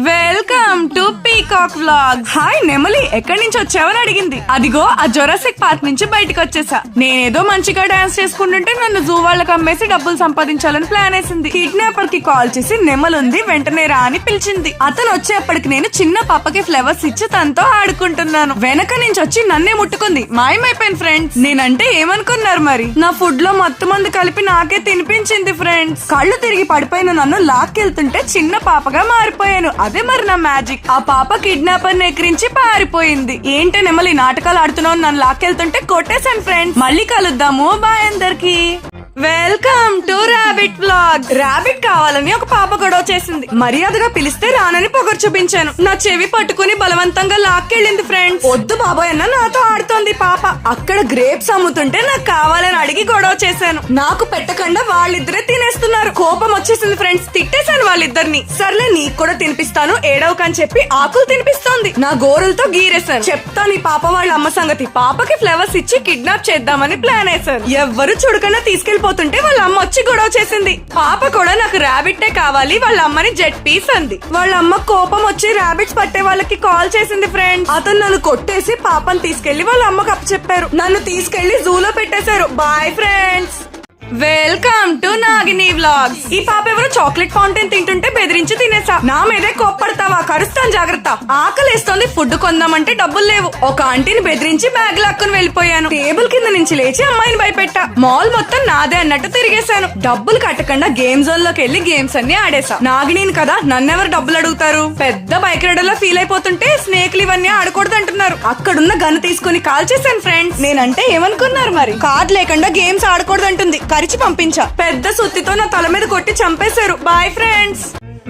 Welcome to peacock vlog. Hi నెమలి, ఎక్కడి నుంచి వచ్చావని అడిగింది. అదిగో ఆ జొరాసిక్ పార్క్ నుంచి బయటకు వచ్చేసా. నేనేదో మంచిగా డాన్స్ చేసుకుంటుంటే నన్ను జూ వాళ్ళకి అమ్మేసి డబ్బులు సంపాదించాలని ప్లాన్ వేసింది. కిడ్నాపర్ కి కాల్ చేసి నెమలుంది వెంటనే రా అని పిలిచింది. అతను వచ్చేప్పటికి నేను చిన్న పాపకి ఫ్లవర్స్ ఇచ్చి తనతో ఆడుకుంటున్నాను. వెనక నుంచి వచ్చి నన్నే ముట్టుకుంది. మాయమైపోయింది ఫ్రెండ్స్. నేనంటే ఏమనుకున్నారు మరి? నా ఫుడ్ లో మొత్తం మంది కలిపి నాకే తినిపించింది ఫ్రెండ్స్. కళ్ళు తిరిగి పడిపోయిన నన్ను లాక్కెళ్తుంటే చిన్న పాపగా మారిపోయాను. అదే మరి నా మ్యాజిక్. ఆ పాప కిడ్నాపర్ ని ఎక్కిరించి పారిపోయింది. ఏంటే నెమలి నాటకాలు ఆడుతున్నావు, నన్ను లాక్కెళ్తుంటే కొట్టేశాను ఫ్రెండ్స్. మళ్ళీ కలుద్దాము, బాయ్ అందరికి. Welcome to rabbit vlog. Rabbit కావాలని ఒక పాప గొడవ చేసింది. మర్యాదగా పిలిస్తే రానని పొగరు చూపించాను. నా చెవి పట్టుకుని బలవంతంగా లాక్కెళ్ళింది ఫ్రెండ్స్. వద్దు బాబాయ్ అన్న నాతో ఆడుతోంది పాప. అక్కడ గ్రేప్స్ అమ్ముతుంటే నాకు కావాలని అడిగి గొడవ చేశాను. నాకు పెట్టకుండా వాళ్ళిద్దరే తినేస్తున్నారు. కోపం వచ్చేసింది ఫ్రెండ్స్. తిట్టేశాను వాళ్ళిద్దరిని. సర్లే నీకు కూడా తినిపిస్తాను, ఏడవకని చెప్పి ఆకులు తినిపిస్తోంది. నా గోరులతో గీరేశాను. చెప్తాను ఈ పాప వాళ్ళ అమ్మ సంగతి. పాపకి ఫ్లవర్స్ ఇచ్చి కిడ్నాప్ చేద్దామని ప్లాన్ వేశారు. ఎవ్వరు చూడకుండా తీసుకెళ్లిపోతుంటే వాళ్ళ అమ్మ వచ్చి గొడవ చేసింది. పాప కూడా నాకు రాబిట్టే కావాలి, వాళ్ళ అమ్మని జెట్ పీస్ అంది. వాళ్ళ అమ్మ కోపం వచ్చి రాబిట్స్ పట్టే వాళ్ళకి కాల్ చేసింది ఫ్రెండ్స్. అతను నన్ను కొట్టేసి పాపని తీసుకెళ్లి వాళ్ళ అమ్మకి అప్పచెప్పారు. నన్ను తీసుకెళ్లి జూలో పెట్టేశారు. Boy friends. Welcome to Nagini vlogs. ఈ పాప ఎవరో చాక్లెట్ ఫౌంటైన్ తింటుంటే బెదిరించి తినేసా. నా మీదే కోప్పడతావా, కరుస్తాను జాగ్రత్త. ఆకలేస్తోంది, ఫుడ్ కొందామంటే డబ్బులు లేవు. ఒక ఆంటీని బెదిరించి బ్యాగ్ లాక్కుని వెళ్ళిపోయాను. టేబుల్ కింద నుంచి లేచి అమ్మాయిని భయపెట్టా. మాల్ మొత్తం నాదే అన్నట్టు తిరిగేశాను. డబ్బులు కట్టకుండా గేమ్ జోన్ లోకి వెళ్లి గేమ్స్ అన్ని ఆడేసా. నాగిని కదా, నన్నెవరు డబ్బులు అడుగుతారు. పెద్ద బైక్ రైడర్ లో ఫీల్ అయిపోతుంటే స్నేక్లు ఇవన్నీ ఆడకూడదు అంటున్నారు. అక్కడున్న గన్ తీసుకుని కాల్ చేశాను ఫ్రెండ్స్. నేనంటే ఏమనుకున్నారు మరి? కార్డ్ లేకుండా గేమ్స్ ఆడకూడదు అంటుంది. కరిచి పంపించా. పెద్ద సుత్తితో నా తల మీద కొట్టి చంపేశారు. Boy friends.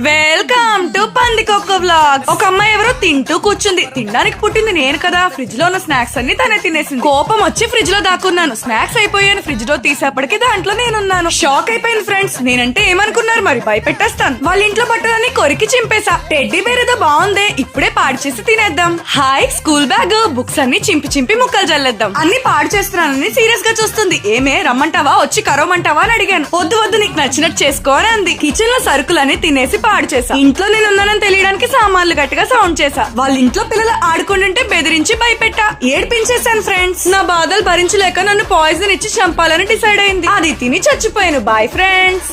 Welcome to Pandikokka vlog. ఒక అమ్మాయి ఎవరో తింటూ కూర్చుంది. తినడానికి పుట్టింది నేను కదా. ఫ్రిడ్జ్ లో ఉన్న స్నాక్స్ అన్ని తనే తినేసింది. కోపం వచ్చి ఫ్రిడ్జ్ లో దాక్కున్నాను. స్నాక్స్ అయిపోయాను. ఫ్రిడ్జ్ లో తీసేపటికి దాంట్లో నేనున్నాను. షాక్ అయిపోయింది ఫ్రెండ్స్. నేనంటే ఏమనుకున్నారు మరి? భయపెట్టేస్తాను. వాళ్ళ ఇంట్లో బట్టలన్నీ కొరికి చింపేశా. టెడ్డీ బేర్ ఏదో బాగుందే, ఇప్పుడే పాడు చేసి తినేద్దాం. హాయ్ స్కూల్ బ్యాగ్, బుక్స్ అన్ని చింపి చింపి ముక్కలు జల్లేద్దాం. అన్ని పాడు చేస్తున్నానని సీరియస్ గా చూస్తుంది. ఏమే రమ్మంటావా, వచ్చి కరవమంటావా అని అడిగాను. వద్దు వద్దు, నీకు నచ్చినట్టు చేసుకో అని అంది. కిచెన్ లో సరుకులన్నీ తినేసి పాడు చేసా. ఇంట్లో నేనున్నానని తెలియడానికి సామాన్లు గట్టిగా సౌండ్ చేసా. వాళ్ళ ఇంట్లో పిల్లలు ఆడుకుంటుంటే బెదిరించి భయపెట్టా. ఏడ్పించేశాను ఫ్రెండ్స్. నా బాధలు భరించలేక నన్ను పాయిజన్ ఇచ్చి చంపాలని డిసైడ్ అయింది. అది తిని చచ్చిపోయాను. Bye friends.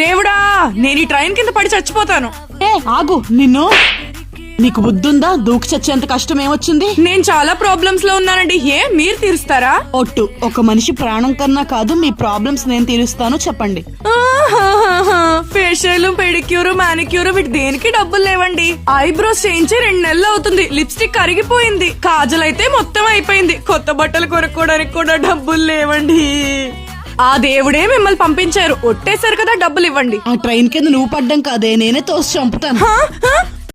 దేవుడా, నేను ఈ ట్రైన్ కింద పడి చచ్చిపోతాను. ఆగు, నిన్ను నీకు బుద్ధుందా? దూకి చచ్చేంత కష్టం ఏమొచ్చింది? నేను చాలా ప్రాబ్లమ్స్ లో ఉన్నానండి. మీరు తీరుస్తారా? ఒట్టు, ఒక మనిషి ప్రాణం కన్నా కాదు, మీ ప్రాబ్లమ్స్ నేను తీరుస్తాను, చెప్పండి. ఫేషియల్, పెడిక్యూర్, మానిక్యూర్ వీటి దేనికి డబ్బులు లేవండి. ఐబ్రోస్ చేయించి 2 నెలలు అవుతుంది. లిప్స్టిక్ కరిగిపోయింది. కాజల్ అయితే మొత్తం అయిపోయింది. కొత్త బట్టలు కొనుక్కోవడానికి కూడా డబ్బులు లేవండి. ఆ దేవుడే మిమ్మల్ని పంపించారు. ఒట్టేశారు కదా, డబ్బులు ఇవ్వండి. ఆ ట్రైన్ కింద నువ్వు పడ్డం కాదే, నేనే తోసి చంపుతాను.